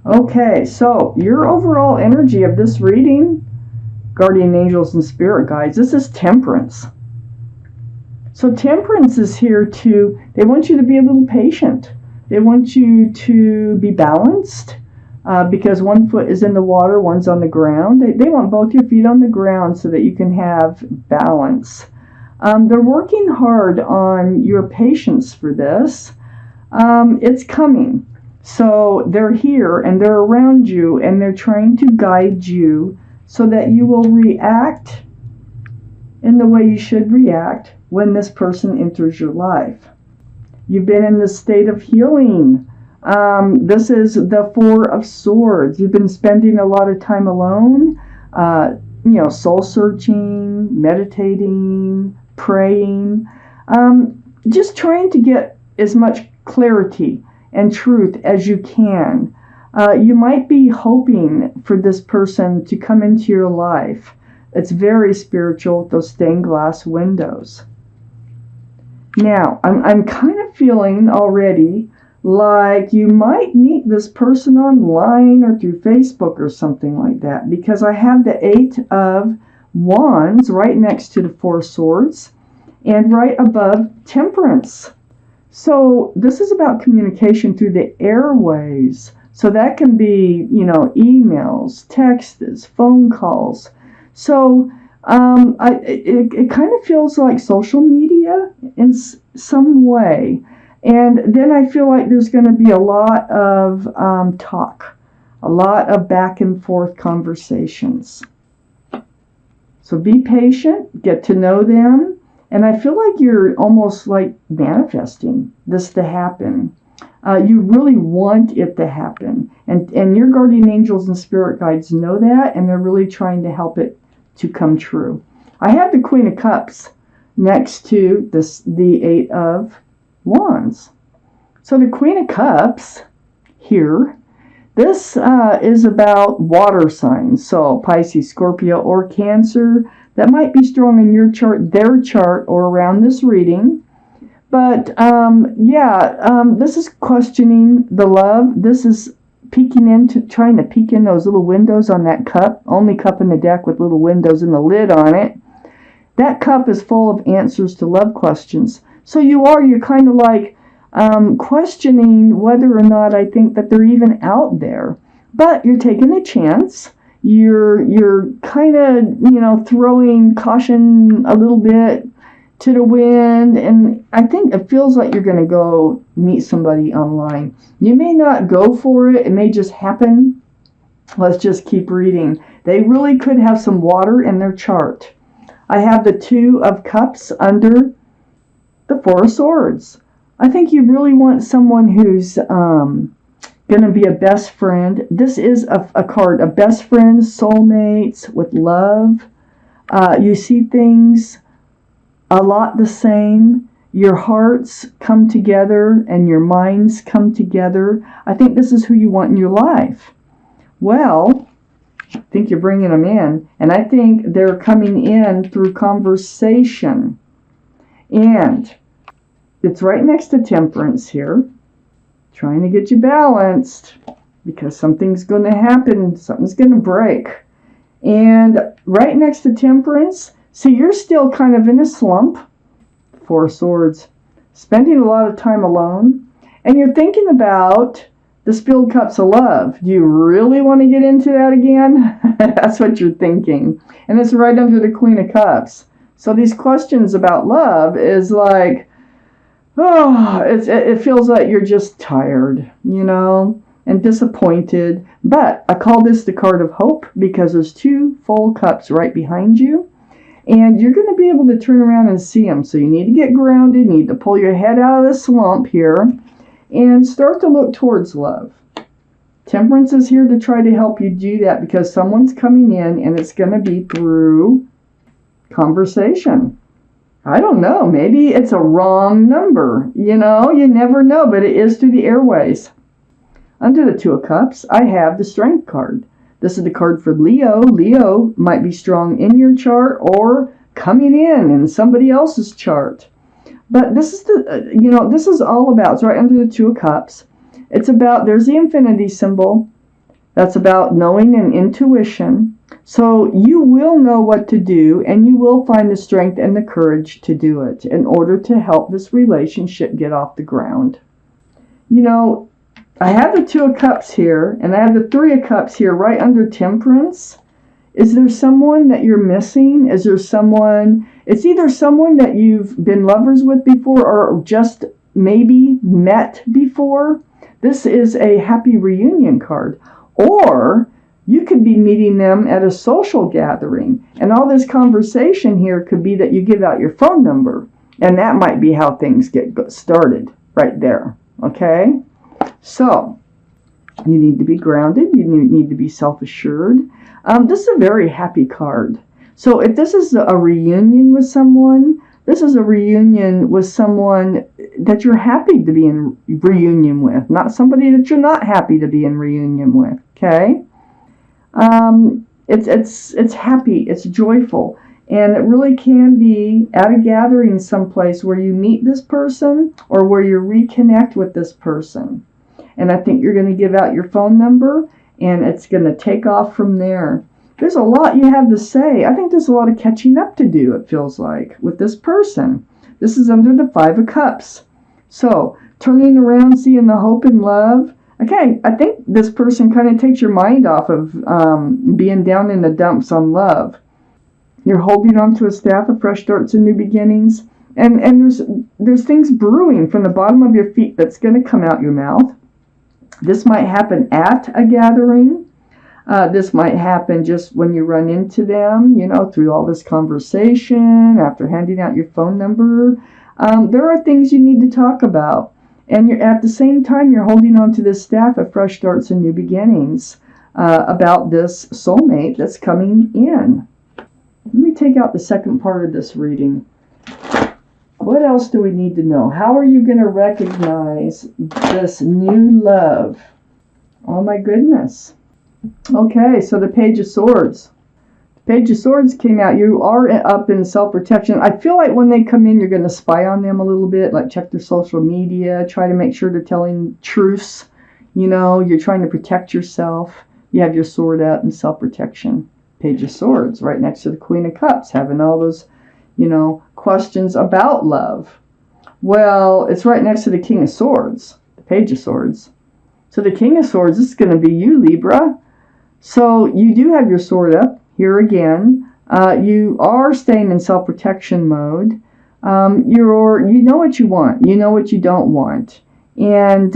Okay, so your overall energy of this reading, guardian angels and spirit guides, this is temperance. So temperance is here they want you to be a little patient. They want you to be balanced because one foot is in the water, one's on the ground. They want both your feet on the ground so that you can have balance. They're working hard on your patience for this. It's coming. So they're here and they're around you and they're trying to guide you so that you will react in the way you should react when this person enters your life. You've been in this state of healing. This is the Four of Swords. You've been spending a lot of time alone, soul searching, meditating, praying, just trying to get as much clarity and truth as you can. You might be hoping for this person to come into your life. It's very spiritual, those stained glass windows. Now, I'm kind of feeling already like you might meet this person online or through Facebook or something like that, because I have the Eight of Wands right next to the Four Swords and right above Temperance. So this is about communication through the airways. So that can be, emails, texts, phone calls. So it kind of feels like social media in some way. And then I feel like there's going to be a lot of talk, a lot of back and forth conversations. So be patient, get to know them. And I feel like you're almost like manifesting this to happen. You really want it to happen. And your guardian angels and spirit guides know that, and they're really trying to help it to come true. I have the Queen of Cups next to the Eight of Wands. So the Queen of Cups here, this is about water signs. So Pisces, Scorpio, or Cancer. That might be strong in your chart, their chart, or around this reading. But this is questioning the love. This is trying to peek in those little windows on that cup. Only cup in the deck with little windows and the lid on it. That cup is full of answers to love questions. So you're kind of like questioning whether or not I think that they're even out there. But you're taking a chance. You're kind of, throwing caution a little bit to the wind, and I think it feels like you're going to go meet somebody online. You may not go for it. It may just happen. Let's just keep reading. They really could have some water in their chart. I have the Two of Cups under the Four of Swords. I think you really want someone who's going to be a best friend. This is a card of best friends, soulmates, with love. You see things a lot the same. Your hearts come together and your minds come together. I think this is who you want in your life. Well, I think you're bringing them in, and I think they're coming in through conversation. And it's right next to Temperance here, trying to get you balanced, because something's going to happen, something's going to break. And right next to Temperance, so you're still kind of in a slump, Four Swords, spending a lot of time alone, and you're thinking about the spilled cups of love. Do you really want to get into that again? That's what you're thinking. And it's right under the Queen of Cups. So these questions about love is like, it feels like you're just tired, and disappointed. But I call this the card of hope because there's two full cups right behind you. And you're going to be able to turn around and see them. So you need to get grounded, you need to pull your head out of the slump here, and start to look towards love. Temperance is here to try to help you do that because someone's coming in, and it's going to be through conversation. I don't know. Maybe it's a wrong number. You never know, but it is through the airways. Under the Two of Cups, I have the Strength card. This is the card for Leo. Leo might be strong in your chart or coming in somebody else's chart. But this is this is all about, it's right under the Two of Cups. It's about, there's the infinity symbol, That's about knowing and intuition. So you will know what to do, and you will find the strength and the courage to do it in order to help this relationship get off the ground. You know, I have the Two of Cups here, and I have the Three of Cups here right under Temperance. Is there someone that you're missing? Is there someone, it's either someone that you've been lovers with before or just maybe met before. This is a happy reunion card. Or you could be meeting them at a social gathering. And all this conversation here could be that you give out your phone number. And that might be how things get started right there. Okay? So, you need to be grounded. You need to be self-assured. This is a very happy card. So if this is a reunion with someone, this is a reunion with someone that you're happy to be in reunion with, not somebody that you're not happy to be in reunion with. Okay? It's happy, it's joyful, and it really can be at a gathering someplace where you meet this person or where you reconnect with this person. And I think you're going to give out your phone number, and it's going to take off from there. There's a lot you have to say. I think there's a lot of catching up to do, it feels like, with this person. This is under the Five of Cups. So, turning around, seeing the hope and love. Okay, I think this person kind of takes your mind off of being down in the dumps on love. You're holding on to a staff of fresh starts and new beginnings. And there's things brewing from the bottom of your feet that's going to come out your mouth. This might happen at a gathering. This might happen just when you run into them, you know, through all this conversation, after handing out your phone number. There are things you need to talk about. And you're at the same time, you're holding on to this staff of fresh starts and new beginnings about this soulmate that's coming in. Let me take out the second part of this reading. What else do we need to know? How are you going to recognize this new love? Oh my goodness. Okay, so the Page of Swords. The Page of Swords came out. You are up in self-protection. I feel like when they come in, you're going to spy on them a little bit, like check their social media, try to make sure they're telling truths. You know, you're trying to protect yourself. You have your sword out in self-protection. Page of Swords right next to the Queen of Cups, having all those, you know, questions about love. Well, it's right next to the King of Swords, the Page of Swords. So the King of Swords, this is going to be you, Libra. So you do have your sword up here again. You are staying in self-protection mode. You know what you want. You know what you don't want. And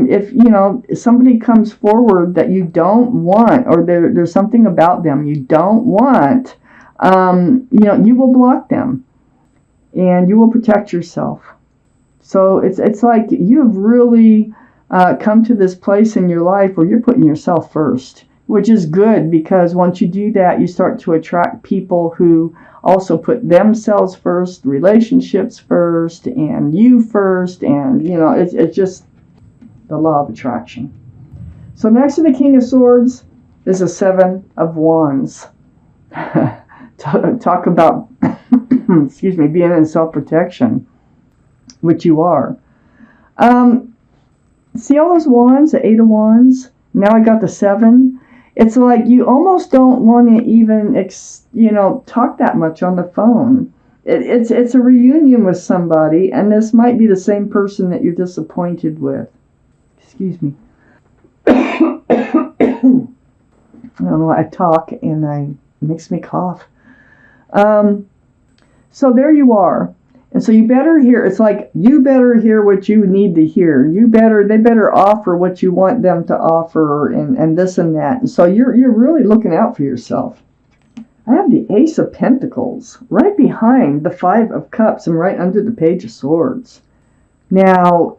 if, you know, somebody comes forward that you don't want, or there's something about them you don't want, you know, you will block them. And you will protect yourself. So it's like you have really come to this place in your life where you're putting yourself first, which is good, because once you do that, you start to attract people who also put themselves first, relationships first, and you first, and, you know, it's just the law of attraction. So next to the King of Swords is the Seven of Wands. Talk about, excuse me, being in self-protection, which you are. See all those wands, the Eight of Wands? Now I got the Seven. It's like you almost don't want to even, talk that much on the phone. It's a reunion with somebody, and this might be the same person that you're disappointed with. Excuse me. I don't know, I talk and it makes me cough. So there you are. And so you better hear, it's like you better hear what you need to hear. They better offer what you want them to offer, and this and that. And so you're really looking out for yourself. I have the Ace of Pentacles right behind the Five of Cups and right under the Page of Swords. Now,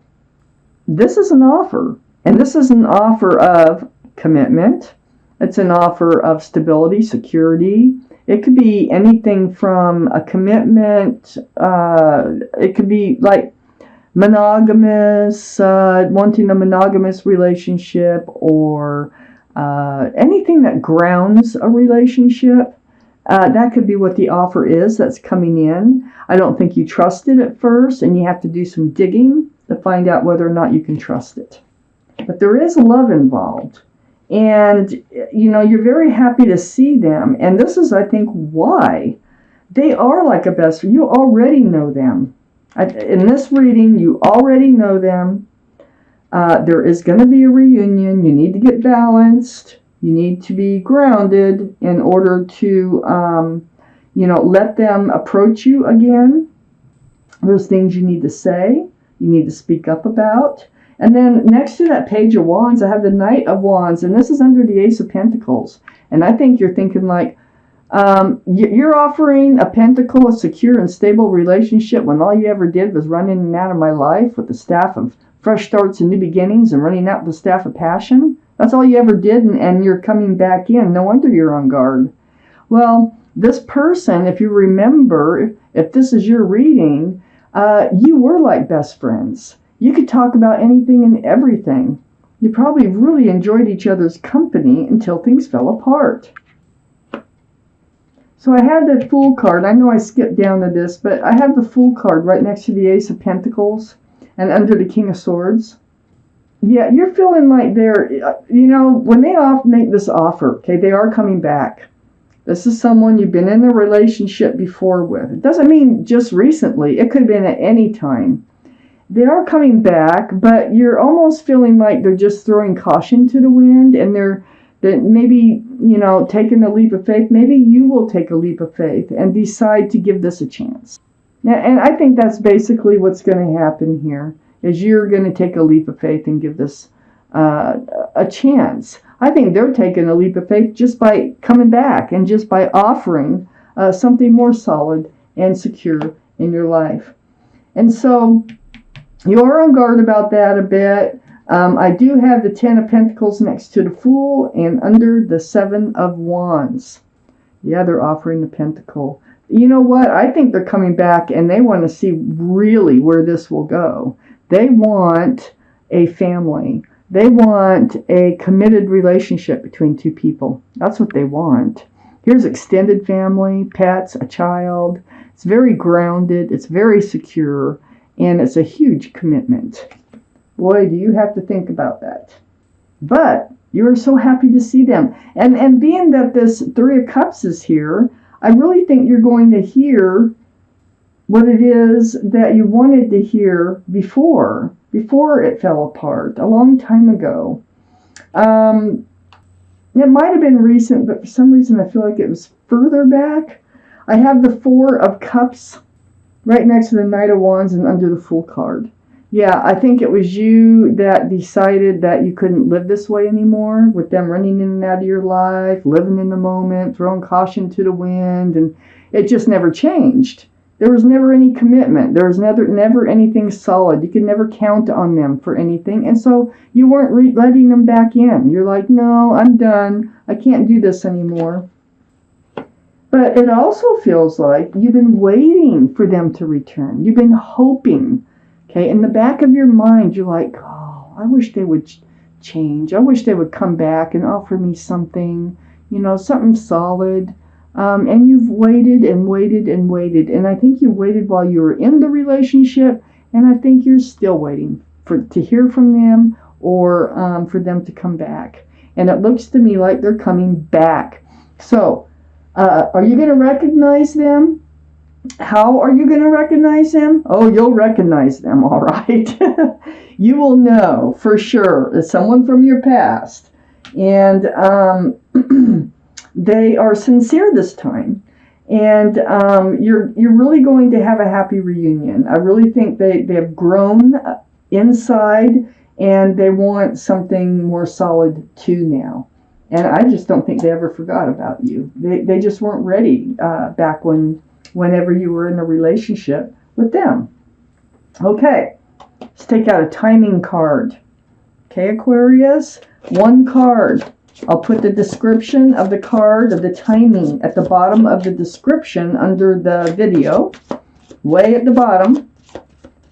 this is an offer, and this is an offer of commitment. It's an offer of stability, security. It could be anything from a commitment. It could be like monogamous, wanting a monogamous relationship, or anything that grounds a relationship. That could be what the offer is that's coming in. I don't think you trust it at first, and you have to do some digging to find out whether or not you can trust it. But there is love involved. And, you know, you're very happy to see them. And this is, I think, why. They are like a best friend. You already know them. In this reading, you already know them. There is going to be a reunion. You need to get balanced. You need to be grounded in order to, you know, let them approach you again. There's things you need to say. You need to speak up about. And then next to that Page of Wands, I have the Knight of Wands, and this is under the Ace of Pentacles. And I think you're thinking like, you're offering a pentacle, a secure and stable relationship, when all you ever did was run in and out of my life with the staff of fresh starts and new beginnings and running out with the staff of passion. That's all you ever did, and you're coming back in. No wonder you're on guard. Well, this person, if you remember, if this is your reading, you were like best friends. You could talk about anything and everything. You probably really enjoyed each other's company until things fell apart. So I had the Fool card. I know I skipped down to this, but I have the Fool card right next to the Ace of Pentacles and under the King of Swords. Yeah, you're feeling like they're, you know, when they make this offer, okay, they are coming back. This is someone you've been in a relationship before with. It doesn't mean just recently. It could have been at any time. They are coming back, but you're almost feeling like they're just throwing caution to the wind, and they're maybe, you know, taking a leap of faith. Maybe you will take a leap of faith and decide to give this a chance. And I think that's basically what's going to happen here, is you're going to take a leap of faith and give this a chance. I think they're taking a leap of faith just by coming back and just by offering something more solid and secure in your life. And so you're on guard about that a bit. I do have the Ten of Pentacles next to the Fool and under the Seven of Wands. Yeah, they're offering the Pentacle. You know what? I think they're coming back and they want to see really where this will go. They want a family. They want a committed relationship between two people. That's what they want. Here's extended family, pets, a child. It's very grounded. It's very secure. And it's a huge commitment. Boy, do you have to think about that. But you're so happy to see them. And being that this Three of Cups is here, I really think you're going to hear what it is that you wanted to hear before it fell apart, a long time ago. It might have been recent, but for some reason I feel like it was further back. I have the Four of Cups right next to the Knight of Wands and under the Fool card. Yeah, I think it was you that decided that you couldn't live this way anymore, with them running in and out of your life, living in the moment, throwing caution to the wind, and it just never changed. There was never any commitment. There was never anything solid. You could never count on them for anything, and so you weren't letting them back in. You're like, no, I'm done. I can't do this anymore. But it also feels like you've been waiting for them to return. You've been hoping. Okay, in the back of your mind, you're like, oh, I wish they would change. I wish they would come back and offer me something, you know, something solid. And you've waited and waited and waited. And I think you waited while you were in the relationship. And I think you're still waiting to hear from them or for them to come back. And it looks to me like they're coming back. So, are you going to recognize them? How are you going to recognize them? Oh, you'll recognize them, all right. You will know for sure it's someone from your past. And they are sincere this time. And you're really going to have a happy reunion. I really think they have grown inside and they want something more solid too now. And I just don't think they ever forgot about you. They just weren't ready back whenever you were in a relationship with them. Okay, let's take out a timing card. Okay, Aquarius, one card. I'll put the description of the card of the timing at the bottom of the description under the video, way at the bottom,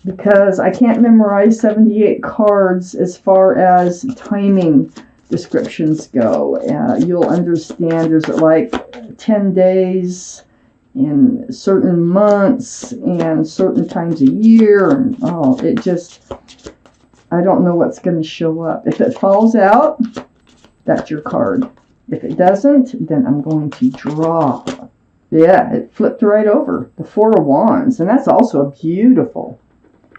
because I can't memorize 78 cards as far as timing descriptions go. You'll understand there's like 10 days in certain months and certain times a year, and I don't know what's going to show up. If it falls out, that's your card. If it doesn't, then I'm going to draw. Yeah, it flipped right over. The Four of Wands. And that's also a beautiful,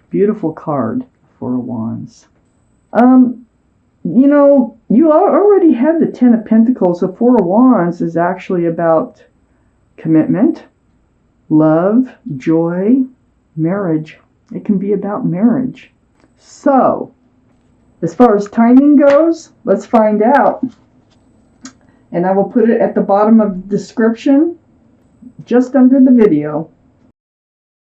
beautiful card. Four of Wands. You know, you already have the Ten of Pentacles. The Four of Wands is actually about commitment, love, joy, marriage. It can be about marriage. So, as far as timing goes, let's find out. And I will put it at the bottom of the description, just under the video.